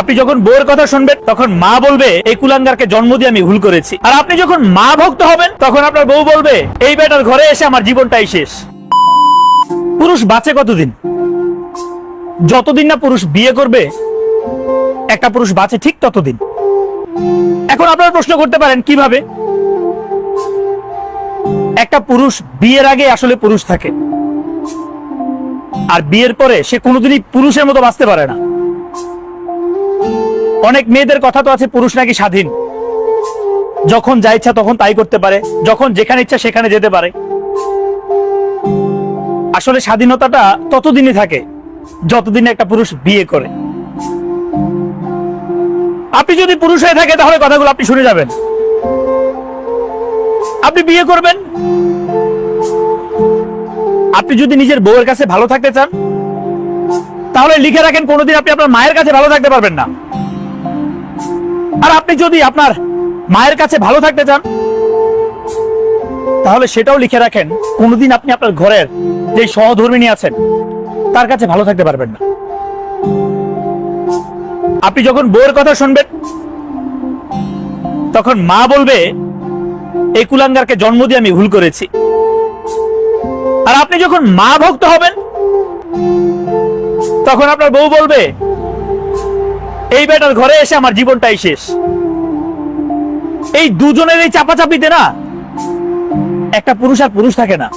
আপনি যখন বউয়ের কথা শুনবেন তখন মা বলবে এই কুলাঙ্গারকে জন্ম দিয়ে আমি ভুল করেছি। আর আপনি যখন মা ভক্ত হবেন তখন আপনার বউ বলবে এই বেটার ঘরে এসে আমার জীবনটাই শেষ। পুরুষ বাঁচে কতদিন? যতদিন না পুরুষ বিয়ে করবে একটা পুরুষ বাঁচে ঠিক ততদিন। এখন আপনারা প্রশ্ন করতে পারেন কিভাবে? একটা পুরুষ বিয়ের আগে আসলে পুরুষ থাকে, আর বিয়ের পরে সে কোনোদিনই পুরুষের মতো বাঁচতে পারে না। অনেক মেয়েদের কথা তো আছে পুরুষ নাকি স্বাধীন, যখন যা ইচ্ছা তখন তাই করতে পারে, যখন যেখানে ইচ্ছা সেখানে যেতে পারে। আসলে স্বাধীনতাটা ততদিনই থাকে যতদিন একটা পুরুষ বিয়ে করে। আপনি যদি পুরুষ হয়ে থাকে তাহলে কথাগুলো আপনি শুনে যাবেন। আপনি বিয়ে করবেন, আপনি যদি নিজের বউয়ের কাছে ভালো থাকতে চান তাহলে লিখে রাখেন কোনোদিন আপনি আপনার মায়ের কাছে ভালো থাকতে পারবেন না। আর আপনি যদি আপনার মায়ের কাছে ভালো থাকতে চান তাহলে সেটাও লিখে রাখেন কোনোদিন আপনি আপনার ঘরের যে সহধর্মিণী আছেন তার কাছে ভালো থাকতে পারবেন না। আপনি যখন বউয়ের কথা শুনবেন তখন মা বলবে এই কুলাঙ্গারকে জন্ম দিয়ে আমি ভুল করেছি। আর আপনি যখন মা ভক্ত হবেন তখন আপনার বউ বলবে এই বেটার ঘরে এসে আমার জীবনটাই শেষ। এই দুজনের এই চাপাচাপিতে না একটা পুরুষ আর পুরুষ থাকে না,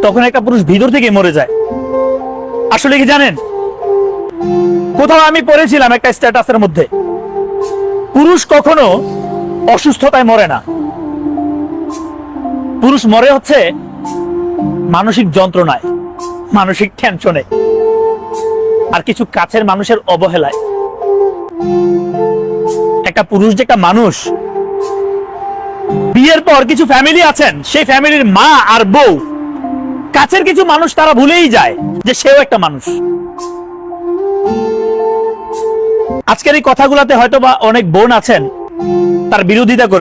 তখন একটা পুরুষ ভিতর থেকে মরে যায়। আসলে কি জানেন, কোথাও আমি পড়েছিলাম একটা স্ট্যাটাসের মধ্যে, পুরুষ কখনো অসুস্থতায় মরে না, পুরুষ মরে হচ্ছে মানসিক যন্ত্রণায়, মানসিক টেনশনে, আর কিছু কাছের মানুষের অবহেলায়। একটা পুরুষ যে একটা মানুষ, বিয়ের পর কিছু ফ্যামিলি আছেন সেই ফ্যামিলির মা আর বউ, কাছের কিছু মানুষ তারা ভুলেই যায় যে সেও একটা মানুষ। আজকের এই কথাগুলোতে হয়তো বা অনেক বোন আছেন তার বিরোধিতা করে।